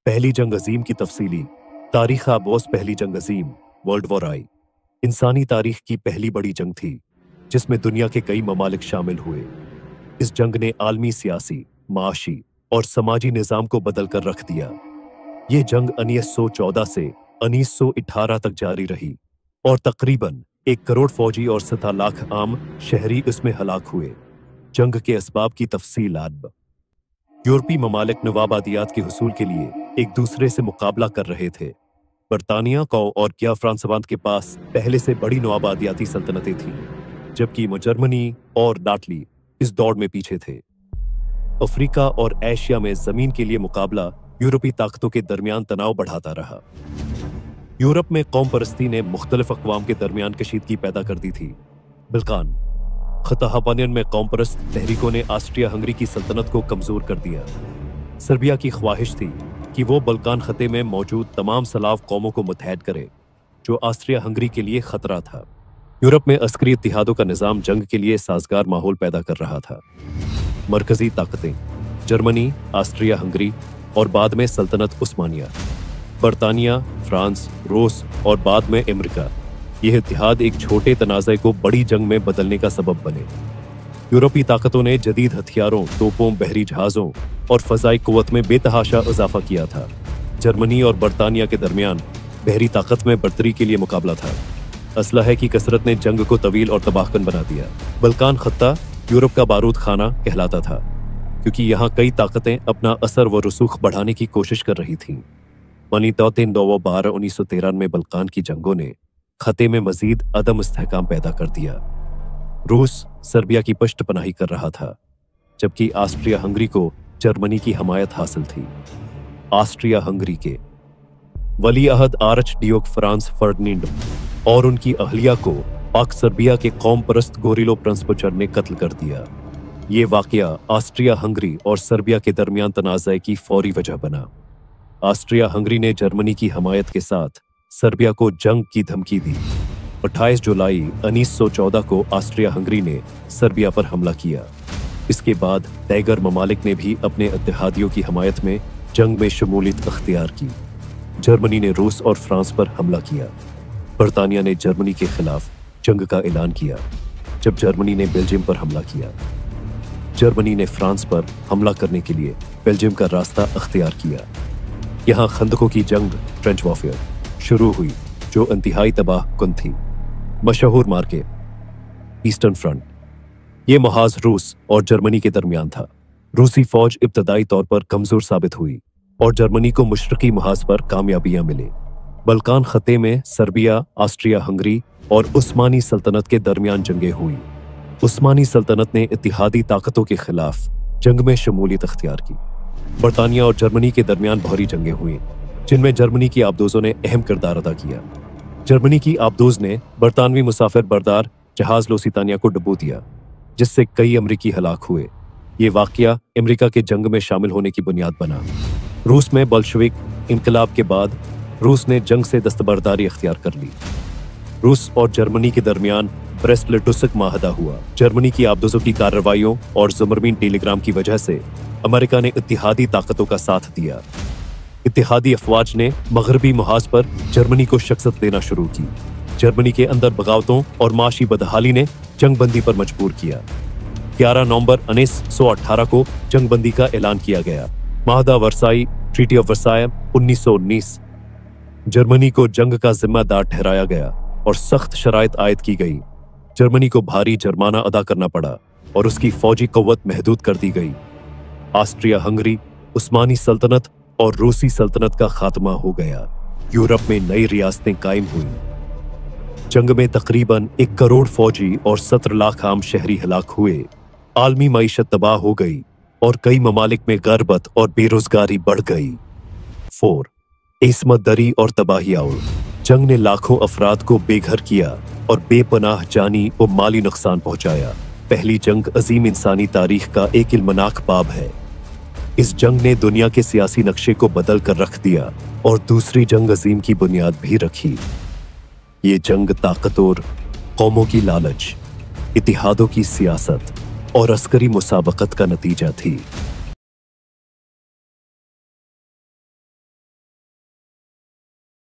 पहली जंग अजीम की तफसीली तारीख आबोस पहली जंग अजीम वर्ल्ड वॉर आई इंसानी तारीख की पहली बड़ी जंग थी जिसमें दुनिया के कई ममालिक शामिल हुए। इस जंग ने आलमी सियासी, माशी और समाजी निजाम को बदल कर रख दिया। ये जंग 1914 से 1918 तक जारी रही और तकरीबन 1 करोड़ फौजी और 17 लाख आम शहरी इसमें हलाक हुए। जंग के असबाब की तफसील आद। यूरोपी ममालिक नवाबादियात के हुसूल के लिए एक दूसरे से मुकाबला कर रहे थे। बरतानिया को और क्या फ्रांसवांत के पास पहले से बड़ी नवाबादियाती सल्तनतें थीं, जबकि जर्मनी और डाटली इस दौड़ में पीछे थे। अफ्रीका और एशिया में जमीन के लिए मुकाबला यूरोपी ताकतों के दरमियान तनाव बढ़ाता रहा। यूरोप में कौम परस्ती ने मुख्तलिफ अक़वाम के दरमियान कशीदगी पैदा कर दी थी। बल्कान खता हबानियन में कौम परस्त तहरीकों ने ऑस्ट्रिया हंगरी की सल्तनत को कमजोर कर दिया। सर्बिया की ख्वाहिश थी कि वो बल्कान खते में मौजूद तमाम सलाव कौमों को मुत्तहद करे, जो ऑस्ट्रिया हंगरी के लिए खतरा था। यूरोप में अस्करी इत्तिहादों का निज़ाम जंग के लिए साजगार माहौल पैदा कर रहा था। मरकजी ताकतें जर्मनी, ऑस्ट्रिया हंगरी और बाद में सल्तनत उस्मानिया, बरतानिया, फ्रांस, रूस और बाद में अमेरिका, यह इत्तिहाद एक छोटे तनाज़े को बड़ी जंग में बदलने का सबब बने। यूरोपी ताकतों ने जदीद हथियारों, तोपों, बहरी जहाज़ों और फ़ज़ाई क़ुव्वत में बेतहाशा इजाफा किया था। जर्मनी और बरतानिया के दरमियान बहरी ताकत में बर्तरी के लिए मुकाबला था। असलहे की कसरत ने जंग को तवील और तबाहकुन बना दिया। बल्कान खत्ता यूरोप का बारूद खाना कहलाता था, क्योंकि यहाँ कई ताकतें अपना असर व रसूख बढ़ाने की कोशिश कर रही थीं। 12-1913 में बल्कान की जंगों ने खते में मजीद अदम इस्तेहकाम पैदा कर दिया। रूस सर्बिया की पश्त पनाही कर रहा था, जबकि ऑस्ट्रिया हंगरी को जर्मनी की हमायत हासिल थी। ऑस्ट्रिया हंगरी के वली अहद आर्च डियोक फ्रांस फर्डिनेंड और उनकी अहलिया को पाक सर्बिया के कौम परस्त गोरिलो प्रिंसपुचर ने कत्ल कर दिया। ये वाकया ऑस्ट्रिया हंगरी और सर्बिया के दरमियान तनाज़े की फौरी वजह बना। ऑस्ट्रिया हंगरी ने जर्मनी की हमायत के साथ सर्बिया को जंग की धमकी दी। 28 जुलाई 1914 को ऑस्ट्रिया हंगरी ने सर्बिया पर हमला किया। इसके बाद तैगर ममालिक ने भी अपने इत्तेहादियों की हमायत में जंग में शमूलियत अख्तियार की। जर्मनी ने रूस और फ्रांस पर हमला किया। बरतानिया ने जर्मनी के खिलाफ जंग का ऐलान किया, जब जर्मनी ने बेल्जियम पर हमला किया। जर्मनी ने फ्रांस पर हमला करने के लिए बेल्जियम का रास्ता अख्तियार किया। यहाँ खंदकों की जंग, ट्रेंच वॉरफेयर, शुरू हुई, जो इंतहाई तबाह कुन थी। मशहूर मार्के ईस्टर्न फ्रंट, ये महाज रूस और जर्मनी के दरमियान था। रूसी फौज इब्तदाई तौर पर कमजोर साबित हुई और जर्मनी को मशरकी महाज पर कामयाबियां मिली। बल्कान खते में सर्बिया, ऑस्ट्रिया हंगरी और उस्मानी सल्तनत के दरमियान जंगें हुई। उस्मानी सल्तनत ने इत्तिहादी ताकतों के खिलाफ जंग में शमूलियत अख्तियार की। बरतानिया और जर्मनी के दरमियान भारी जंगें हुई, जिनमें जर्मनी की आबदोजों ने अहम किरदार अदा किया। जर्मनी की आबदोज ने बरतानवी मुसाफिर बरदार जहाज लुसितानिया को डुबो दिया, जिससे कई अमरीकी हलाक हुए। ये वाकया अमेरिका के जंग में शामिल होने की बुनियाद बना। रूस में बल्शविक इनकलाब के बाद रूस ने जंग से दस्तबरदारी अख्तियार कर ली। रूस और जर्मनी के दरमियान ब्रेस्ट-लिटुस्क माहदा हुआ। जर्मनी की आबदोजों की कार्रवाइयों और ज़ुमरमीन टेलीग्राम की वजह से अमेरिका ने इत्तिहादी ताकतों का साथ दिया। इत्तिहादी अफवाज ने मगरबी महाज पर जर्मनी को शिकस्त देना शुरू की। जर्मनी के अंदर बगावतों और माशी बदहाली ने जंगबंदी पर मजबूर किया। 11 नवंबर 1918 को जंगबंदी का ऐलान किया गया। माहदा वर्साई, ट्रीटी ऑफ वर्साय 1919। जर्मनी को जंग का जिम्मेदार ठहराया गया और सख्त शराइत आयद की गई। जर्मनी को भारी जुर्माना अदा करना पड़ा और उसकी फौजी कुव्वत महदूद कर दी गई। ऑस्ट्रिया हंगरी, उस्मानी सल्तनत और रूसी सल्तनत का खात्मा हो गया। यूरोप में नई रियासतें कायम हुई। जंग में तकरीबन 1 करोड़ फौजी और 17 लाख आम शहरी हलाक हुए। आलमी मईशत तबाह हो गई और कई ममालिक में गर्बत और बेरोजगारी बढ़ गई। 4. इस्मत दरी और तबाही आउल। जंग ने लाखों अफराद को बेघर किया और बेपनाह जानी और माली नुकसान पहुंचाया। पहली जंग अजीम इंसानी तारीख का एक इल्मनाक बाब है। इस जंग ने दुनिया के सियासी नक्शे को बदल कर रख दिया और दूसरी जंग अजीम की बुनियाद भी रखी। ये जंग ताकतवर कौमों की लालच, इत्तिहादों की सियासत और अस्करी मुसाबकत का नतीजा थी।